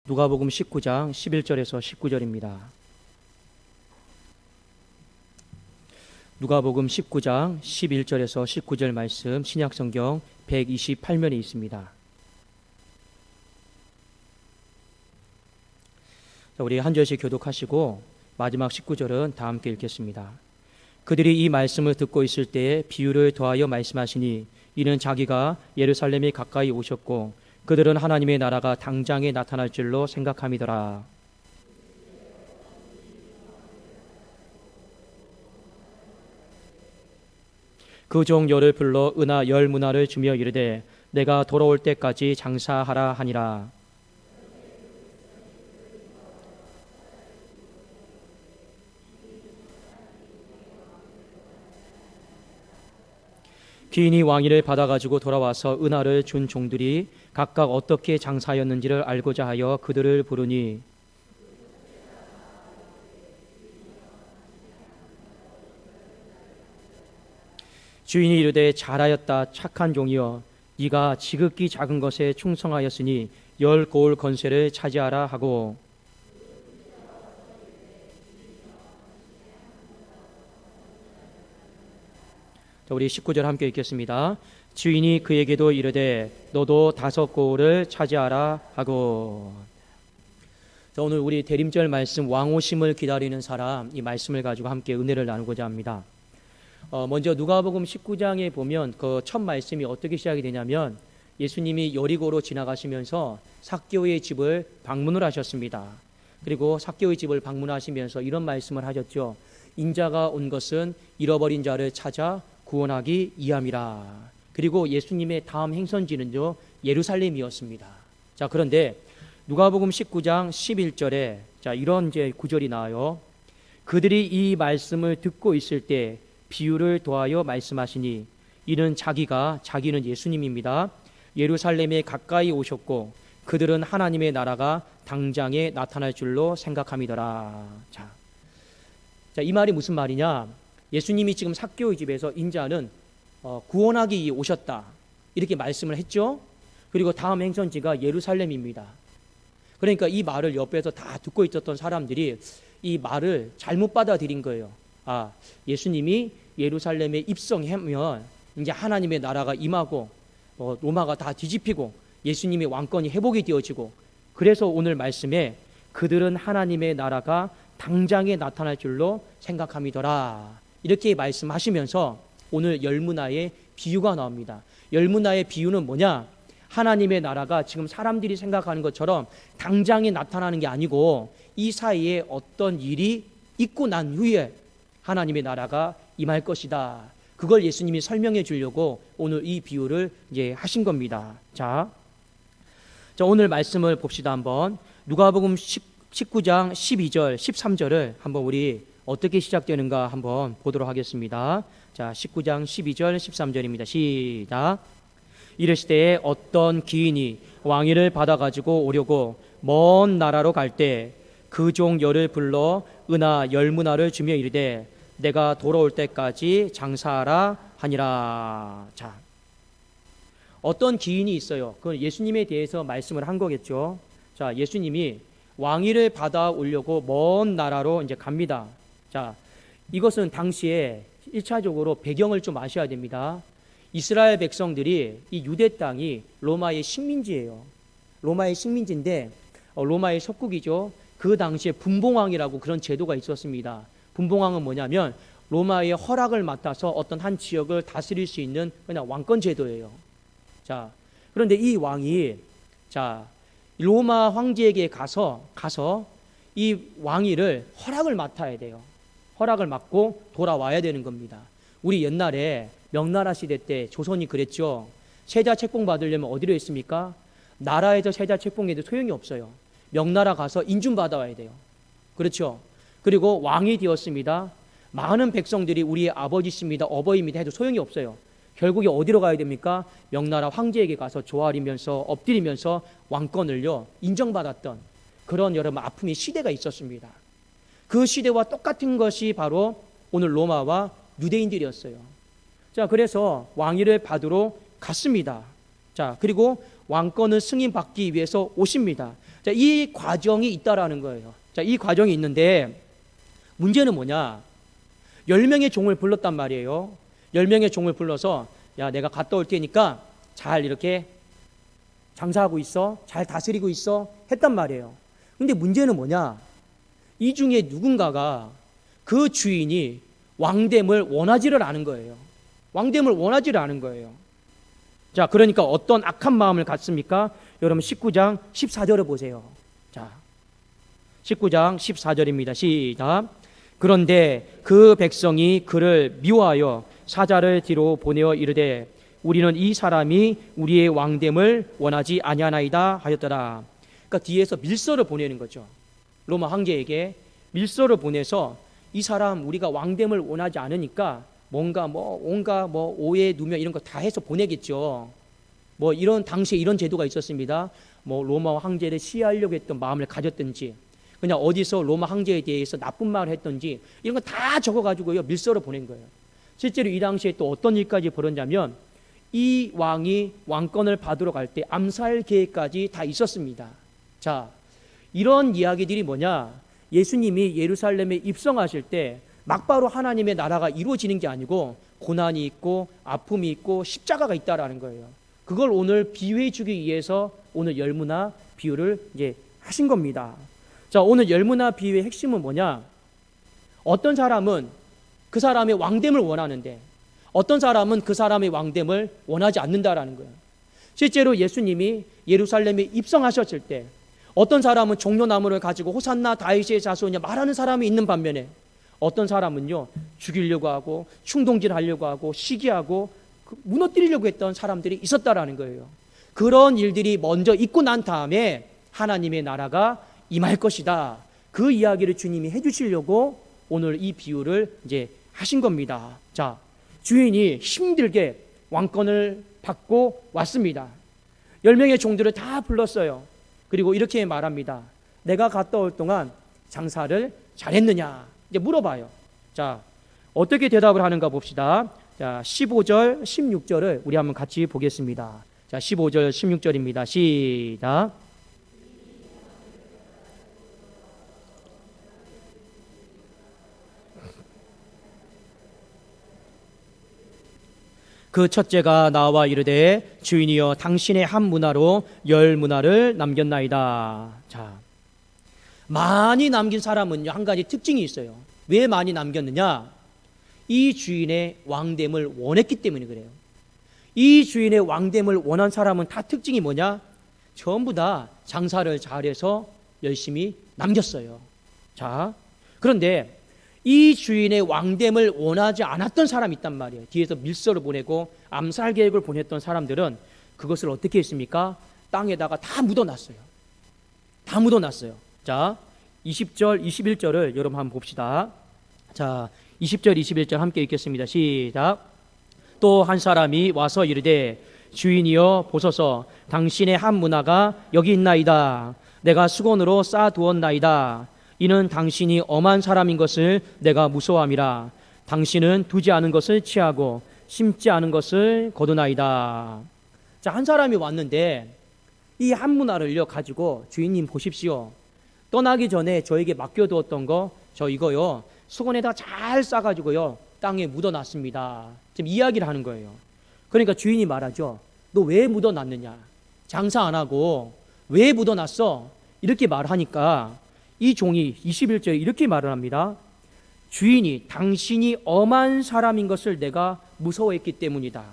누가복음 19장 11절에서 19절입니다. 누가복음 19장 11절에서 19절 말씀 신약성경 128면에 있습니다. 자, 우리 한 절씩 교독하시고 마지막 19절은 다 함께 읽겠습니다. 그들이 이 말씀을 듣고 있을 때에 비유를 더하여 말씀하시니 이는 자기가 예루살렘에 가까이 오셨고 그들은 하나님의 나라가 당장에 나타날 줄로 생각함이더라. 그 종 열을 불러 은하 10문화를 주며 이르되 내가 돌아올 때까지 장사하라 하니라. 귀인이 왕위를 받아가지고 돌아와서 은하를 준 종들이 각각 어떻게 장사하였는지를 알고자 하여 그들을 부르니 주인이 이르되 잘하였다 착한 종이여 네가 지극히 작은 것에 충성하였으니 10고을 건세를 차지하라 하고 우리 19절 함께 읽겠습니다. 주인이 그에게도 이르되 너도 5고을을 차지하라 하고. 자, 오늘 우리 대림절 말씀 왕오심을 기다리는 사람 이 말씀을 가지고 함께 은혜를 나누고자 합니다. 먼저 누가복음 19장에 보면 그 첫 말씀이 어떻게 시작이 되냐면 예수님이 여리고로 지나가시면서 삭개오의 집을 방문을 하셨습니다. 그리고 삭개오의 집을 방문하시면서 이런 말씀을 하셨죠. 인자가 온 것은 잃어버린 자를 찾아 구원하기 위함이라. 그리고 예수님의 다음 행선지는요 예루살렘이었습니다. 자, 그런데 누가복음 19장 11절에 자 이런 이제 구절이 나와요. 그들이 이 말씀을 듣고 있을 때 비유를 더하여 말씀하시니 이는 자기는 예수님입니다. 예루살렘에 가까이 오셨고 그들은 하나님의 나라가 당장에 나타날 줄로 생각함이더라. 자, 이 말이 무슨 말이냐? 예수님이 지금 삭개오의 집에서 인자는 구원하기 위해 오셨다 이렇게 말씀을 했죠. 그리고 다음 행선지가 예루살렘입니다. 그러니까 이 말을 옆에서 다 듣고 있었던 사람들이 이 말을 잘못 받아들인 거예요. 아, 예수님이 예루살렘에 입성하면 이제 하나님의 나라가 임하고 로마가 다 뒤집히고 예수님의 왕권이 회복이 되어지고 그래서 오늘 말씀에 그들은 하나님의 나라가 당장에 나타날 줄로 생각함이더라 이렇게 말씀하시면서 오늘 10문화의 비유가 나옵니다. 10문화의 비유는 뭐냐? 하나님의 나라가 지금 사람들이 생각하는 것처럼 당장에 나타나는 게 아니고 이 사이에 어떤 일이 있고 난 후에 하나님의 나라가 임할 것이다. 그걸 예수님이 설명해 주려고 오늘 이 비유를 이제 하신 겁니다. 자, 오늘 말씀을 봅시다. 한번 누가복음 19장 12절 13절을 한번 우리 어떻게 시작되는가 한번 보도록 하겠습니다. 자, 19장 12절 13절입니다. 시작. 이르시되 어떤 귀인이 왕위를 받아가지고 오려고 먼 나라로 갈 때 그 종 열을 불러 은하 10문화를 주며 이르되 내가 돌아올 때까지 장사하라 하니라. 자, 어떤 귀인이 있어요. 그건 예수님에 대해서 말씀을 한 거겠죠. 자, 예수님이 왕위를 받아오려고 먼 나라로 이제 갑니다. 자, 이것은 당시에 1차적으로 배경을 좀 아셔야 됩니다. 이스라엘 백성들이 이 유대 땅이 로마의 식민지예요. 로마의 식민지인데 로마의 속국이죠. 그 당시에 분봉왕이라고 그런 제도가 있었습니다. 분봉왕은 뭐냐면 로마의 허락을 맡아서 어떤 한 지역을 다스릴 수 있는 그냥 왕권 제도예요. 자, 그런데 이 왕이 자 로마 황제에게 가서 이 왕위를 허락을 맡아야 돼요. 허락을 맡고 돌아와야 되는 겁니다. 우리 옛날에 명나라 시대 때 조선이 그랬죠. 세자 책봉 받으려면 어디로 했습니까? 나라에서 세자 책봉해도 소용이 없어요. 명나라 가서 인준 받아와야 돼요. 그렇죠. 그리고 왕이 되었습니다. 많은 백성들이 우리의 아버지십니다, 어버이입니다 해도 소용이 없어요. 결국에 어디로 가야 됩니까? 명나라 황제에게 가서 조아리면서 엎드리면서 왕권을요 인정받았던 그런 여러분 아픔의 시대가 있었습니다. 그 시대와 똑같은 것이 바로 오늘 로마와 유대인들이었어요. 자, 그래서 왕위를 받으러 갔습니다. 자, 그리고 왕권을 승인받기 위해서 오십니다. 자, 이 과정이 있다라는 거예요. 자, 이 과정이 있는데 문제는 뭐냐? 10명의 종을 불렀단 말이에요. 10명의 종을 불러서 야, 내가 갔다 올 테니까 잘 이렇게 장사하고 있어, 잘 다스리고 있어 했단 말이에요. 근데 문제는 뭐냐? 이 중에 누군가가 그 주인이 왕됨을 원하지를 않은 거예요. 왕됨을 원하지를 않은 거예요. 자, 그러니까 어떤 악한 마음을 갖습니까? 여러분 19장 14절을 보세요. 자, 19장 14절입니다. 시작. 그런데 그 백성이 그를 미워하여 사자를 뒤로 보내어 이르되 우리는 이 사람이 우리의 왕됨을 원하지 아니하나이다 하였더라. 그러니까 뒤에서 밀서를 보내는 거죠. 로마 황제에게 밀서를 보내서 이 사람 우리가 왕됨을 원하지 않으니까 뭔가 온갖 오해 누명 이런 거 다 해서 보내겠죠. 이런 당시에 이런 제도가 있었습니다. 로마 황제를 시해하려고 했던 마음을 가졌든지 그냥 어디서 로마 황제에 대해서 나쁜 말을 했던지 이런 거 다 적어가지고요 밀서를 보낸 거예요. 실제로 이 당시에 또 어떤 일까지 벌어졌냐면 이 왕이 왕권을 받으러 갈 때 암살 계획까지 다 있었습니다. 자, 이런 이야기들이 뭐냐? 예수님이 예루살렘에 입성하실 때 막바로 하나님의 나라가 이루어지는 게 아니고 고난이 있고 아픔이 있고 십자가가 있다라는 거예요. 그걸 오늘 비유해 주기 위해서 오늘 열무나 비유를 이제 하신 겁니다. 자, 오늘 열무나 비유의 핵심은 뭐냐? 어떤 사람은 그 사람의 왕됨을 원하는데 어떤 사람은 그 사람의 왕됨을 원하지 않는다라는 거예요. 실제로 예수님이 예루살렘에 입성하셨을 때 어떤 사람은 종려나무를 가지고 호산나 다윗의 자손이냐 말하는 사람이 있는 반면에 어떤 사람은요 죽이려고 하고 충동질하려고 하고 시기하고 무너뜨리려고 했던 사람들이 있었다라는 거예요. 그런 일들이 먼저 있고 난 다음에 하나님의 나라가 임할 것이다. 그 이야기를 주님이 해주시려고 오늘 이 비유를 이제 하신 겁니다. 자, 주인이 힘들게 왕권을 받고 왔습니다. 10명의 종들을 다 불렀어요. 그리고 이렇게 말합니다. 내가 갔다 올 동안 장사를 잘했느냐? 이제 물어봐요. 자, 어떻게 대답을 하는가 봅시다. 자, 15절, 16절을 우리 한번 같이 보겠습니다. 자, 15절, 16절입니다. 시작. 그 첫째가 나와 이르되 주인이여 당신의 한 문화로 10문화를 남겼나이다. 자, 많이 남긴 사람은요 한 가지 특징이 있어요. 왜 많이 남겼느냐? 이 주인의 왕됨을 원했기 때문에 그래요. 이 주인의 왕됨을 원한 사람은 다 특징이 뭐냐? 전부 다 장사를 잘해서 열심히 남겼어요. 자, 그런데 이 주인의 왕됨을 원하지 않았던 사람이 있단 말이에요. 뒤에서 밀서를 보내고 암살 계획을 보냈던 사람들은 그것을 어떻게 했습니까? 땅에다가 다 묻어놨어요. 다 묻어놨어요. 자, 20절, 21절을 여러분 한번 봅시다. 자, 20절, 21절 함께 읽겠습니다. 시작. 또 한 사람이 와서 이르되 주인이여 보소서 당신의 한 문화가 여기 있나이다. 내가 수건으로 쌓아두었나이다. 이는 당신이 엄한 사람인 것을 내가 무서워함이라. 당신은 두지 않은 것을 취하고 심지 않은 것을 거두나이다. 자, 한 사람이 왔는데 이 한 문화를요 가지고 주인님 보십시오. 떠나기 전에 저에게 맡겨두었던 거 저 이거요 수건에다 잘 싸가지고요 땅에 묻어놨습니다. 지금 이야기를 하는 거예요. 그러니까 주인이 말하죠. 너 왜 묻어놨느냐? 장사 안 하고 왜 묻어놨어? 이렇게 말하니까 이 종이 21절에 이렇게 말을 합니다. 주인이 당신이 엄한 사람인 것을 내가 무서워했기 때문이다.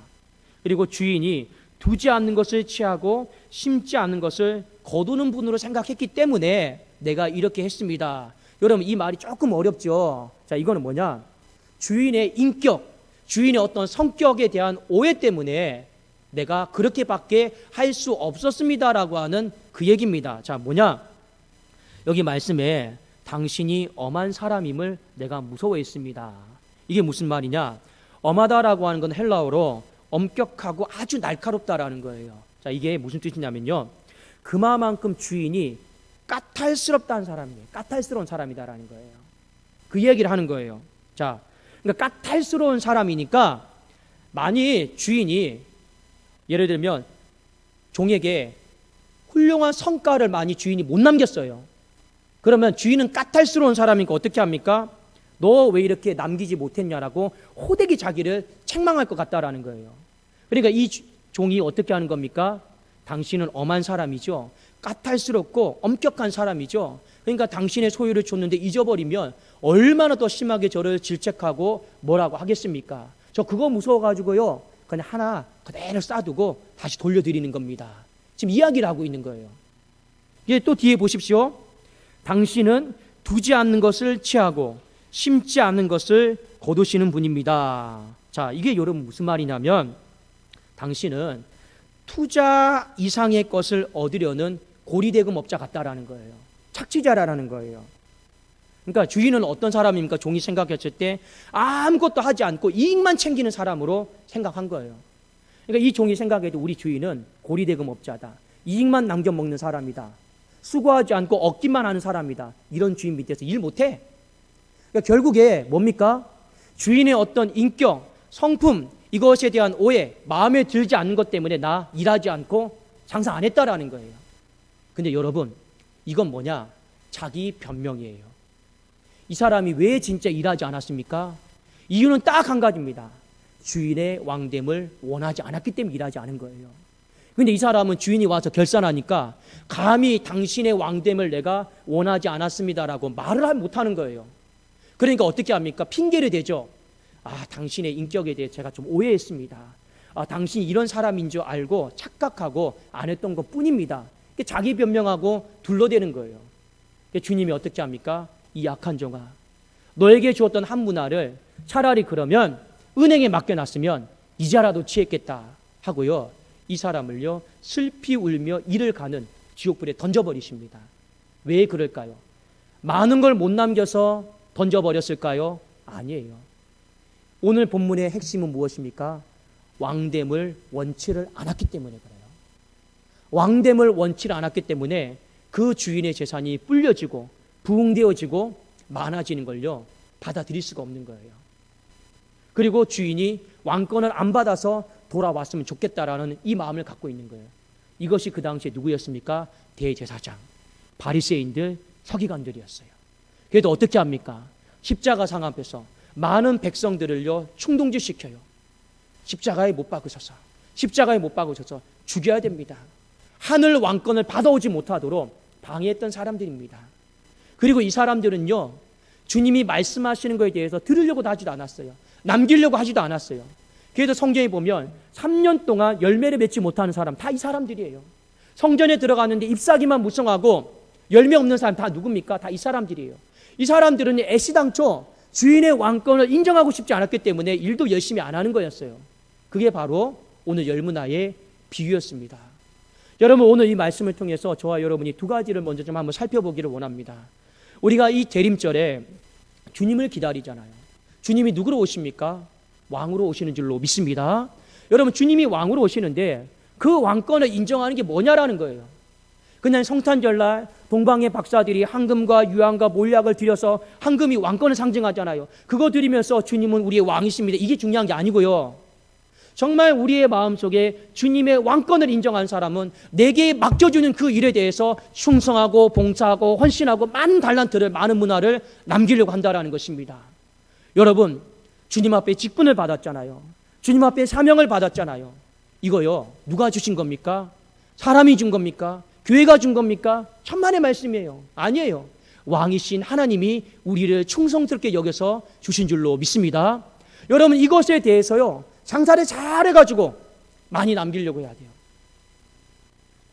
그리고 주인이 두지 않는 것을 취하고 심지 않는 것을 거두는 분으로 생각했기 때문에 내가 이렇게 했습니다. 여러분 이 말이 조금 어렵죠. 자, 이거는 뭐냐? 주인의 인격, 주인의 어떤 성격에 대한 오해 때문에 내가 그렇게밖에 할 수 없었습니다라고 하는 그 얘기입니다. 자, 뭐냐? 여기 말씀에 당신이 엄한 사람임을 내가 무서워했습니다. 이게 무슨 말이냐? 엄하다라고 하는 건 헬라어로 엄격하고 아주 날카롭다라는 거예요. 자, 이게 무슨 뜻이냐면요. 그만큼 주인이 까탈스럽다는 사람이에요. 까탈스러운 사람이다라는 거예요. 그 얘기를 하는 거예요. 자, 그러니까 까탈스러운 사람이니까 만일 주인이 예를 들면 종에게 훌륭한 성과를 많이 주인이 못 남겼어요. 그러면 주인은 까탈스러운 사람이니까 어떻게 합니까? 너 왜 이렇게 남기지 못했냐라고 호되게 자기를 책망할 것 같다라는 거예요. 그러니까 이 종이 어떻게 하는 겁니까? 당신은 엄한 사람이죠. 까탈스럽고 엄격한 사람이죠. 그러니까 당신의 소유를 줬는데 잊어버리면 얼마나 더 심하게 저를 질책하고 뭐라고 하겠습니까? 저 그거 무서워가지고요, 그냥 하나 그대로 싸두고 다시 돌려드리는 겁니다. 지금 이야기를 하고 있는 거예요. 이제 또 뒤에 보십시오. 당신은 두지 않는 것을 취하고 심지 않는 것을 거두시는 분입니다. 자, 이게 여러분 무슨 말이냐면, 당신은 투자 이상의 것을 얻으려는 고리대금업자 같다라는 거예요. 착취자라는 거예요. 그러니까 주인은 어떤 사람입니까? 종이 생각했을 때 아무것도 하지 않고 이익만 챙기는 사람으로 생각한 거예요. 그러니까 이 종이 생각해도 우리 주인은 고리대금업자다, 이익만 남겨먹는 사람이다, 수고하지 않고 얻기만 하는 사람이다, 이런 주인 밑에서 일 못해. 그러니까 결국에 뭡니까? 주인의 어떤 인격, 성품, 이것에 대한 오해, 마음에 들지 않는 것 때문에 나 일하지 않고 장사 안 했다라는 거예요. 근데 여러분, 이건 뭐냐? 자기 변명이에요. 이 사람이 왜 진짜 일하지 않았습니까? 이유는 딱 한 가지입니다. 주인의 왕됨을 원하지 않았기 때문에 일하지 않은 거예요. 근데 이 사람은 주인이 와서 결산하니까 감히 당신의 왕됨을 내가 원하지 않았습니다라고 말을 못하는 거예요. 그러니까 어떻게 합니까? 핑계를 대죠. 당신의 인격에 대해 제가 좀 오해했습니다. 당신이 이런 사람인 줄 알고 착각하고 안 했던 것 뿐입니다. 자기 변명하고 둘러대는 거예요. 주님이 어떻게 합니까? 이 약한 종아, 너에게 주었던 한 문화를 차라리 그러면 은행에 맡겨놨으면 이자라도 취했겠다 하고요, 이 사람을요 슬피 울며 이를 가는 지옥불에 던져버리십니다. 왜 그럴까요? 많은 걸 못 남겨서 던져버렸을까요? 아니에요. 오늘 본문의 핵심은 무엇입니까? 왕됨을 원치를 않았기 때문에 그래요. 왕됨을 원치를 않았기 때문에 그 주인의 재산이 불려지고 부흥되어지고 많아지는 걸요 받아들일 수가 없는 거예요. 그리고 주인이 왕권을 안 받아서 돌아왔으면 좋겠다라는 이 마음을 갖고 있는 거예요. 이것이 그 당시에 누구였습니까? 대제사장, 바리새인들, 서기관들이었어요. 그래도 어떻게 합니까? 십자가상 앞에서 많은 백성들을요 충동질시켜요. 십자가에 못 박으셔서, 십자가에 못 박으셔서 죽여야 됩니다. 하늘 왕권을 받아오지 못하도록 방해했던 사람들입니다. 그리고 이 사람들은요 주님이 말씀하시는 것에 대해서 들으려고 하지도 않았어요. 남기려고 하지도 않았어요. 그래도 성경에 보면 3년 동안 열매를 맺지 못하는 사람 다 이 사람들이에요. 성전에 들어가는데 잎사귀만 무성하고 열매 없는 사람 다 누굽니까? 다 이 사람들이에요. 이 사람들은 애시당초 주인의 왕권을 인정하고 싶지 않았기 때문에 일도 열심히 안 하는 거였어요. 그게 바로 오늘 열문화의 비유였습니다. 여러분, 오늘 이 말씀을 통해서 저와 여러분이 두 가지를 먼저 좀 한번 살펴보기를 원합니다. 우리가 이 대림절에 주님을 기다리잖아요. 주님이 누구로 오십니까? 왕으로 오시는 줄로 믿습니다. 여러분, 주님이 왕으로 오시는데 그 왕권을 인정하는 게 뭐냐라는 거예요. 그냥 성탄절날 동방의 박사들이 황금과 유황과 몰약을 드려서 황금이 왕권을 상징하잖아요. 그거 드리면서 주님은 우리의 왕이십니다, 이게 중요한 게 아니고요. 정말 우리의 마음속에 주님의 왕권을 인정한 사람은 내게 맡겨주는 그 일에 대해서 충성하고 봉사하고 헌신하고 많은 달란트를, 많은 문화를 남기려고 한다는 것입니다. 여러분, 주님 앞에 직분을 받았잖아요. 주님 앞에 사명을 받았잖아요. 이거요 누가 주신 겁니까? 사람이 준 겁니까? 교회가 준 겁니까? 천만의 말씀이에요. 아니에요. 왕이신 하나님이 우리를 충성스럽게 여겨서 주신 줄로 믿습니다. 여러분, 이것에 대해서요 장사를 잘 해가지고 많이 남기려고 해야 돼요.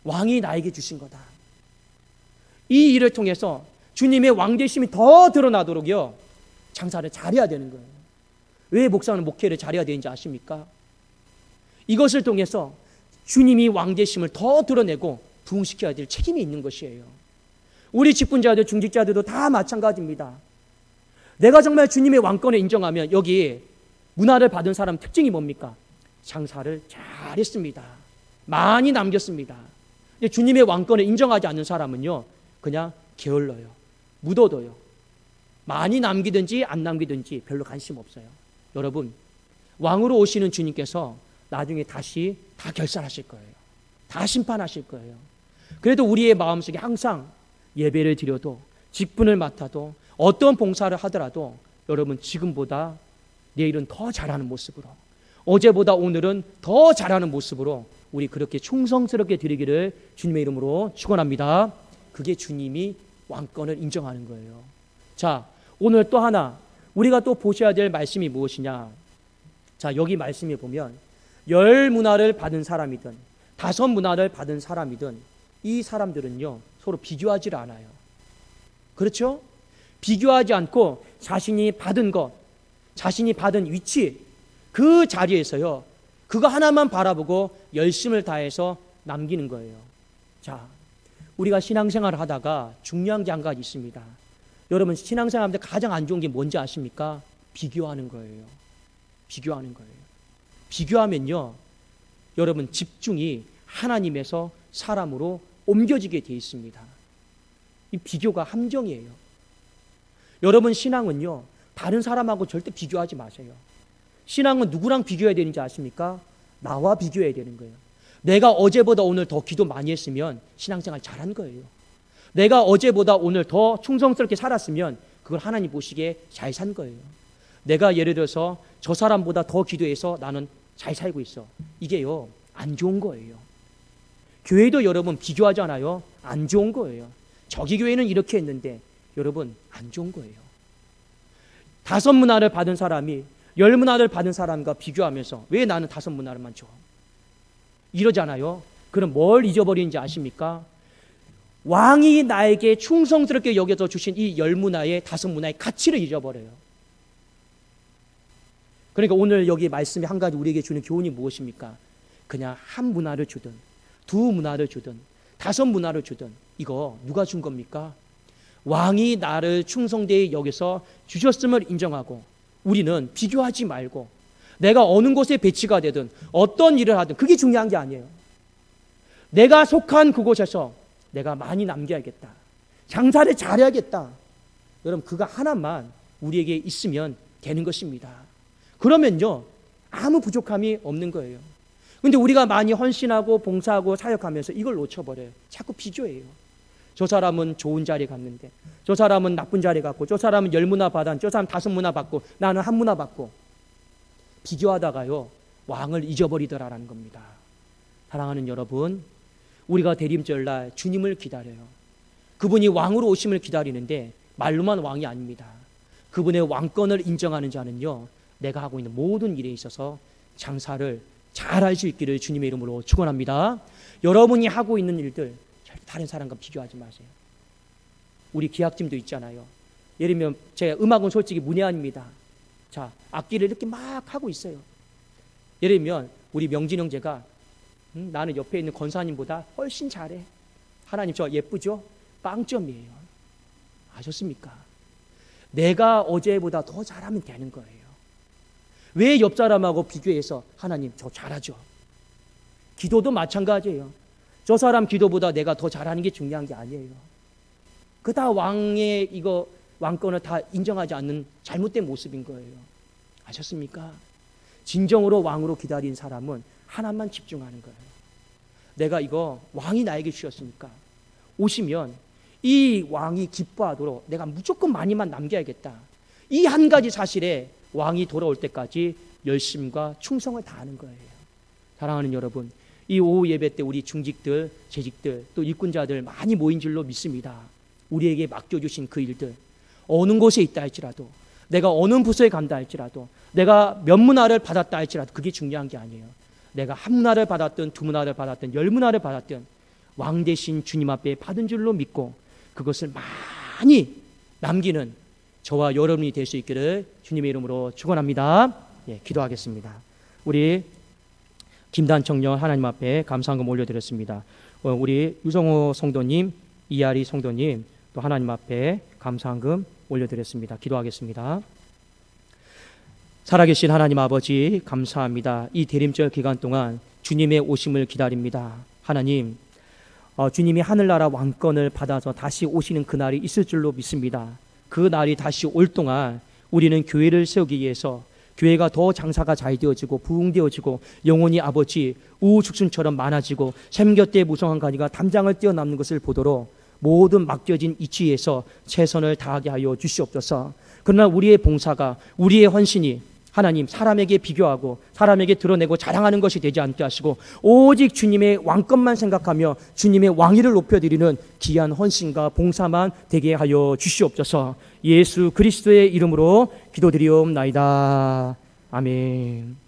왕이 나에게 주신 거다. 이 일을 통해서 주님의 왕되심이 더 드러나도록요 장사를 잘해야 되는 거예요. 왜 목사는 목회를 잘해야 되는지 아십니까? 이것을 통해서 주님이 왕되심을 더 드러내고 부흥시켜야 될 책임이 있는 것이에요. 우리 직분자들, 중직자들도 다 마찬가지입니다. 내가 정말 주님의 왕권을 인정하면 여기 문화를 받은 사람 특징이 뭡니까? 장사를 잘했습니다. 많이 남겼습니다. 근데 주님의 왕권을 인정하지 않는 사람은요 그냥 게을러요. 묻어둬요. 많이 남기든지 안 남기든지 별로 관심 없어요. 여러분, 왕으로 오시는 주님께서 나중에 다시 다 결산하실 거예요. 다 심판하실 거예요. 그래도 우리의 마음속에 항상 예배를 드려도 직분을 맡아도 어떤 봉사를 하더라도 여러분 지금보다 내일은 더 잘하는 모습으로, 어제보다 오늘은 더 잘하는 모습으로 우리 그렇게 충성스럽게 드리기를 주님의 이름으로 축원합니다. 그게 주님이 왕권을 인정하는 거예요. 자, 오늘 또 하나 우리가 또 보셔야 될 말씀이 무엇이냐? 자, 여기 말씀에 보면 10문화를 받은 사람이든 5문화를 받은 사람이든 이 사람들은요 서로 비교하지 않아요. 그렇죠? 비교하지 않고 자신이 받은 것, 자신이 받은 위치, 그 자리에서요 그거 하나만 바라보고 열심을 다해서 남기는 거예요. 자, 우리가 신앙생활을 하다가 중요한 게 한 가지 있습니다. 여러분 신앙생활 하는데 가장 안 좋은 게 뭔지 아십니까? 비교하는 거예요. 비교하는 거예요. 비교하면요 여러분 집중이 하나님에서 사람으로 옮겨지게 돼 있습니다. 이 비교가 함정이에요. 여러분 신앙은요 다른 사람하고 절대 비교하지 마세요. 신앙은 누구랑 비교해야 되는지 아십니까? 나와 비교해야 되는 거예요. 내가 어제보다 오늘 더 기도 많이 했으면 신앙생활 잘한 거예요. 내가 어제보다 오늘 더 충성스럽게 살았으면 그걸 하나님 보시기에 잘 산 거예요. 내가 예를 들어서 저 사람보다 더 기도해서 나는 잘 살고 있어. 이게요 안 좋은 거예요. 교회도 여러분 비교하지 않아요? 안 좋은 거예요. 저기 교회는 이렇게 했는데 여러분 안 좋은 거예요. 5문화를 받은 사람이 10문화를 받은 사람과 비교하면서 왜 나는 5문화를만 줘? 이러잖아요. 그럼 뭘 잊어버리는지 아십니까? 왕이 나에게 충성스럽게 여겨서 주신 이 10문화의 5문화의 가치를 잊어버려요. 그러니까 오늘 여기 말씀이 한 가지 우리에게 주는 교훈이 무엇입니까? 그냥 한 문화를 주든 2문화를 주든 5문화를 주든 이거 누가 준 겁니까? 왕이 나를 충성되게 여겨서 주셨음을 인정하고 우리는 비교하지 말고 내가 어느 곳에 배치가 되든 어떤 일을 하든 그게 중요한 게 아니에요. 내가 속한 그곳에서 내가 많이 남겨야겠다. 장사를 잘해야겠다. 여러분 그거 하나만 우리에게 있으면 되는 것입니다. 그러면요 아무 부족함이 없는 거예요. 근데 우리가 많이 헌신하고 봉사하고 사역하면서 이걸 놓쳐버려요. 자꾸 비교해요. 저 사람은 좋은 자리 갔는데 저 사람은 나쁜 자리 갔고 저 사람은 10문화 받았는데 저 사람 5문화 받고 나는 1문화 받고 비교하다가요 왕을 잊어버리더라라는 겁니다. 사랑하는 여러분, 우리가 대림절날 주님을 기다려요. 그분이 왕으로 오심을 기다리는데 말로만 왕이 아닙니다. 그분의 왕권을 인정하는 자는요 내가 하고 있는 모든 일에 있어서 장사를 잘할 수 있기를 주님의 이름으로 축원합니다. 여러분이 하고 있는 일들 절대 다른 사람과 비교하지 마세요. 우리 기악팀도 있잖아요. 예를 들면 제가 음악은 솔직히 문외한입니다. 자, 악기를 이렇게 막 하고 있어요. 예를 들면 우리 명진 형제가 나는 옆에 있는 권사님보다 훨씬 잘해. 하나님 저 예쁘죠? 빵점이에요. 아셨습니까? 내가 어제보다 더 잘하면 되는 거예요. 왜 옆 사람하고 비교해서 하나님 저 잘하죠? 기도도 마찬가지예요. 저 사람 기도보다 내가 더 잘하는 게 중요한 게 아니에요. 그 다 왕의 이거 왕권을 다 인정하지 않는 잘못된 모습인 거예요. 아셨습니까? 진정으로 왕으로 기다린 사람은 하나만 집중하는 거예요. 내가 이거 왕이 나에게 주셨으니까 오시면 이 왕이 기뻐하도록 내가 무조건 많이만 남겨야겠다. 이 한 가지 사실에 왕이 돌아올 때까지 열심과 충성을 다하는 거예요. 사랑하는 여러분, 이 오후 예배 때 우리 중직들, 재직들, 또 일꾼자들 많이 모인 줄로 믿습니다. 우리에게 맡겨주신 그 일들 어느 곳에 있다 할지라도 내가 어느 부서에 간다 할지라도 내가 몇 문화를 받았다 할지라도 그게 중요한 게 아니에요. 내가 1문화를 받았든 2문화를 받았든 10문화를 받았든 왕 대신 주님 앞에 받은 줄로 믿고 그것을 많이 남기는 저와 여러분이 될 수 있기를 주님의 이름으로 축원합니다. 예, 기도하겠습니다. 우리 김단 청년 하나님 앞에 감사한금 올려드렸습니다. 우리 유성호 성도님, 이하리 성도님 또 하나님 앞에 감사한금 올려드렸습니다. 기도하겠습니다. 살아계신 하나님 아버지 감사합니다. 이 대림절 기간 동안 주님의 오심을 기다립니다. 하나님, 주님이 하늘나라 왕권을 받아서 다시 오시는 그날이 있을 줄로 믿습니다. 그 날이 다시 올 동안 우리는 교회를 세우기 위해서 교회가 더 장사가 잘 되어지고 부흥되어지고 영혼이 아버지 우후죽순처럼 많아지고 샘곁에 무성한 가지가 담장을 뛰어넘는 것을 보도록 모든 맡겨진 이치에서 최선을 다하게 하여 주시옵소서. 그러나 우리의 봉사가, 우리의 헌신이 하나님 사람에게 비교하고 사람에게 드러내고 자랑하는 것이 되지 않게 하시고 오직 주님의 왕권만 생각하며 주님의 왕위를 높여드리는 귀한 헌신과 봉사만 되게 하여 주시옵소서. 예수 그리스도의 이름으로 기도드리옵나이다. 아멘.